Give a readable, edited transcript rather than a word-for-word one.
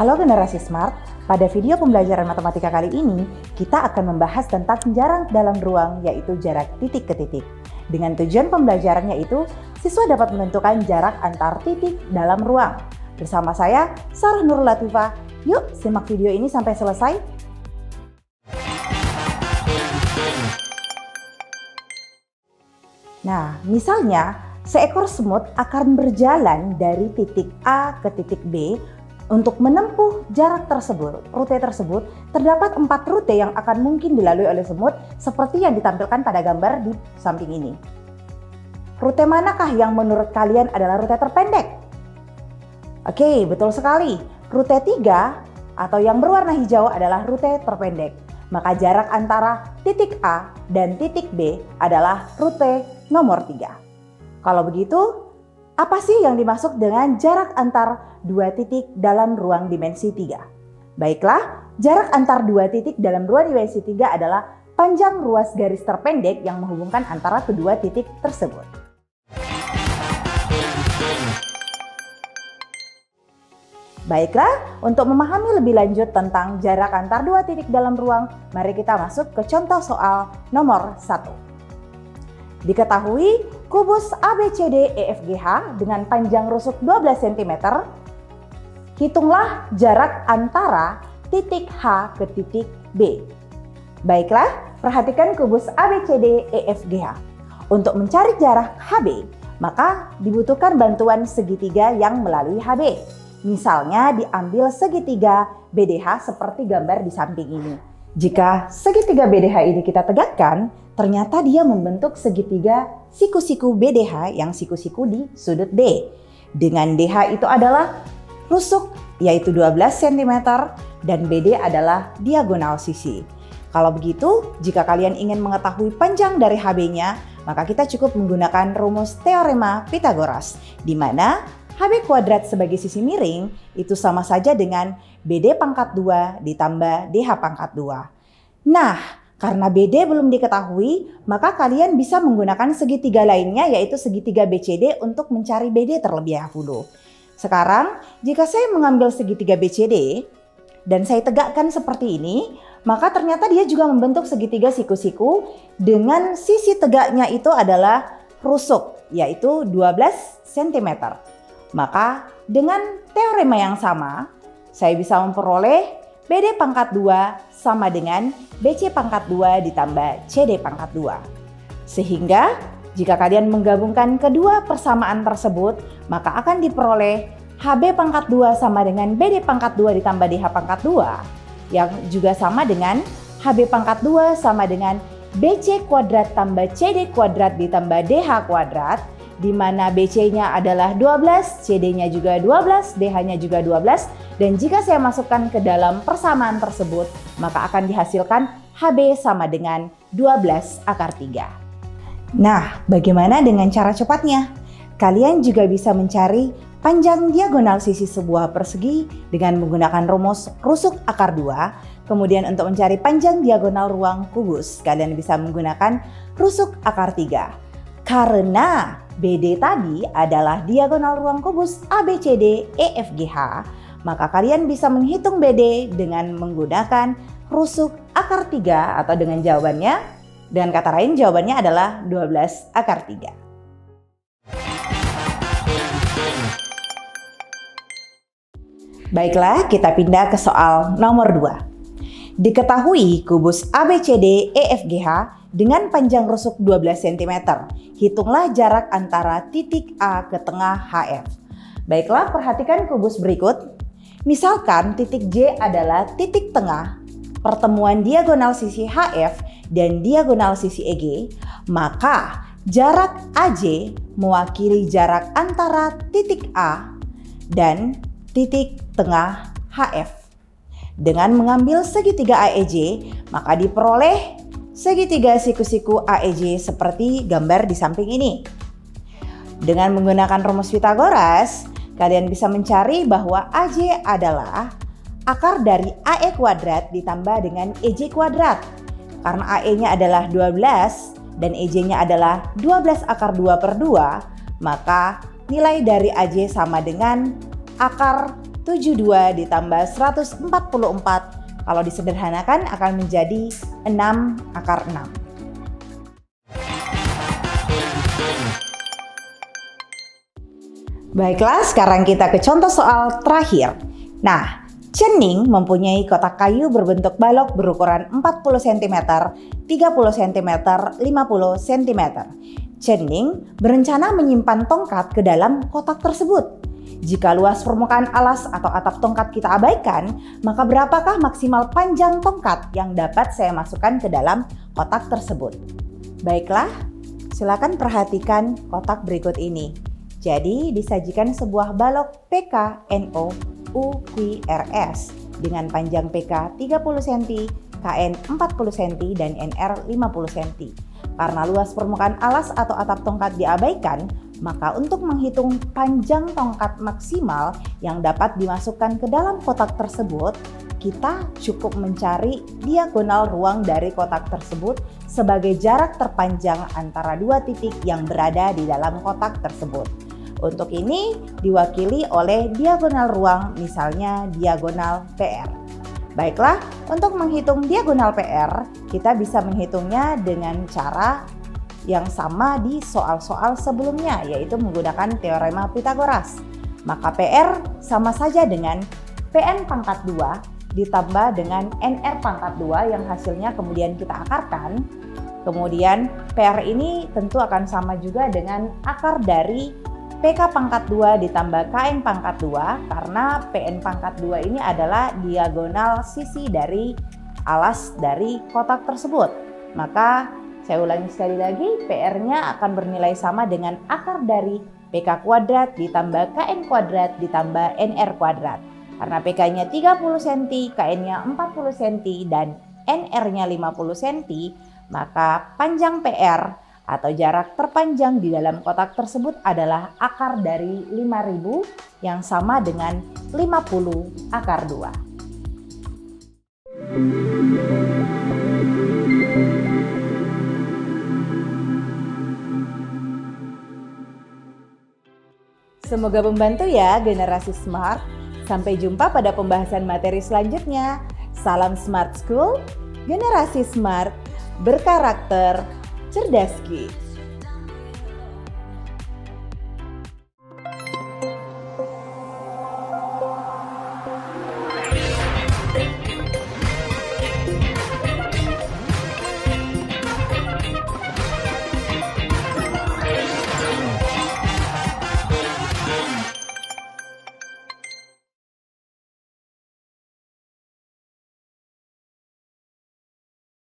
Halo generasi smart, pada video pembelajaran matematika kali ini kita akan membahas tentang jarak dalam ruang, yaitu jarak titik ke titik. Dengan tujuan pembelajaran yaitu siswa dapat menentukan jarak antar titik dalam ruang. Bersama saya, Sarah Nurul Latifah. Yuk simak video ini sampai selesai. Nah, misalnya seekor semut akan berjalan dari titik A ke titik B. Untuk menempuh jarak tersebut, rute tersebut, terdapat 4 rute yang akan mungkin dilalui oleh semut seperti yang ditampilkan pada gambar di samping ini. Rute manakah yang menurut kalian adalah rute terpendek? Oke, betul sekali. Rute 3 atau yang berwarna hijau adalah rute terpendek. Maka jarak antara titik A dan titik B adalah rute nomor 3. Kalau begitu, apa sih yang dimaksud dengan jarak antar dua titik dalam ruang dimensi 3? Baiklah, jarak antar dua titik dalam ruang dimensi 3 adalah panjang ruas garis terpendek yang menghubungkan antara kedua titik tersebut. Baiklah, untuk memahami lebih lanjut tentang jarak antar dua titik dalam ruang, mari kita masuk ke contoh soal nomor 1. Diketahui kubus ABCDEFGH dengan panjang rusuk 12 cm. Hitunglah jarak antara titik H ke titik B. Baiklah, perhatikan kubus ABCDEFGH. Untuk mencari jarak HB, maka dibutuhkan bantuan segitiga yang melalui HB. Misalnya diambil segitiga BDH seperti gambar di samping ini. Jika segitiga BDH ini kita tegakkan, ternyata dia membentuk segitiga siku-siku BDH yang siku-siku di sudut D. Dengan DH itu adalah rusuk yaitu 12 cm dan BD adalah diagonal sisi. Kalau begitu, jika kalian ingin mengetahui panjang dari HB-nya, maka kita cukup menggunakan rumus teorema Pythagoras, di mana HB kuadrat sebagai sisi miring itu sama saja dengan BD pangkat 2 ditambah DH pangkat 2. Nah, karena BD belum diketahui, maka kalian bisa menggunakan segitiga lainnya yaitu segitiga BCD untuk mencari BD terlebih dahulu. Sekarang, jika saya mengambil segitiga BCD dan saya tegakkan seperti ini, maka ternyata dia juga membentuk segitiga siku-siku dengan sisi tegaknya itu adalah rusuk yaitu 12 cm. Maka dengan teorema yang sama, saya bisa memperoleh BD pangkat 2 sama dengan BC pangkat 2 ditambah CD pangkat 2. Sehingga jika kalian menggabungkan kedua persamaan tersebut, maka akan diperoleh HB pangkat 2 sama dengan BD pangkat 2 ditambah DH pangkat 2. Yang juga sama dengan HB pangkat 2 sama dengan BC kuadrat tambah CD kuadrat ditambah DH kuadrat. Di mana BC-nya adalah 12, CD-nya juga 12, DH-nya juga 12. Dan jika saya masukkan ke dalam persamaan tersebut, maka akan dihasilkan HB sama dengan 12 akar 3. Nah, bagaimana dengan cara cepatnya? Kalian juga bisa mencari panjang diagonal sisi sebuah persegi dengan menggunakan rumus rusuk akar 2. Kemudian untuk mencari panjang diagonal ruang kubus, kalian bisa menggunakan rusuk akar 3. Karena BD tadi adalah diagonal ruang kubus ABCDEFGH, maka kalian bisa menghitung BD dengan menggunakan rusuk akar 3 atau dengan jawabannya, dengan kata lain jawabannya adalah 12 akar 3. Baiklah, kita pindah ke soal nomor 2. Diketahui kubus ABCDEFGH dengan panjang rusuk 12 cm. Hitunglah jarak antara titik A ke tengah HF. Baiklah, perhatikan kubus berikut. Misalkan titik J adalah titik tengah pertemuan diagonal sisi HF dan diagonal sisi EG, maka jarak AJ mewakili jarak antara titik A dan titik tengah HF. Dengan mengambil segitiga AEJ, maka diperoleh segitiga siku-siku AEJ seperti gambar di samping ini. Dengan menggunakan rumus Pythagoras, kalian bisa mencari bahwa AJ adalah akar dari AE kuadrat ditambah dengan EJ kuadrat. Karena AE-nya adalah 12 dan EJ-nya adalah 12 akar 2 per 2, maka nilai dari AJ sama dengan akar 72 ditambah 144. Kalau disederhanakan akan menjadi 6 akar 6. Baiklah, sekarang kita ke contoh soal terakhir. Nah, Cening mempunyai kotak kayu berbentuk balok berukuran 40 cm, 30 cm, 50 cm. Cening berencana menyimpan tongkat ke dalam kotak tersebut. Jika luas permukaan alas atau atap tongkat kita abaikan, maka berapakah maksimal panjang tongkat yang dapat saya masukkan ke dalam kotak tersebut? Baiklah, silakan perhatikan kotak berikut ini. Jadi disajikan sebuah balok PKNO UQRS dengan panjang PK 30 cm, KN 40 cm, dan NR 50 cm. Karena luas permukaan alas atau atap tongkat diabaikan, maka untuk menghitung panjang tongkat maksimal yang dapat dimasukkan ke dalam kotak tersebut, kita cukup mencari diagonal ruang dari kotak tersebut sebagai jarak terpanjang antara dua titik yang berada di dalam kotak tersebut. Untuk ini diwakili oleh diagonal ruang, misalnya diagonal PR. Baiklah, untuk menghitung diagonal PR, kita bisa menghitungnya dengan cara yang sama di soal-soal sebelumnya, yaitu menggunakan teorema Pythagoras. Maka PR sama saja dengan PN pangkat 2 ditambah dengan NR pangkat 2 yang hasilnya kemudian kita akarkan. Kemudian PR ini tentu akan sama juga dengan akar dari PK pangkat 2 ditambah KN pangkat 2 karena PN pangkat 2 ini adalah diagonal sisi dari alas dari kotak tersebut. Maka saya ulangi sekali lagi, PR-nya akan bernilai sama dengan akar dari PK kuadrat ditambah KN kuadrat ditambah NR kuadrat. Karena PK-nya 30 cm, KN-nya 40 cm, dan NR-nya 50 cm, maka panjang PR atau jarak terpanjang di dalam kotak tersebut adalah akar dari 5000 yang sama dengan 50 akar 2. Semoga membantu ya generasi smart. Sampai jumpa pada pembahasan materi selanjutnya. Salam Smart School, generasi smart, berkarakter, cerdas kids.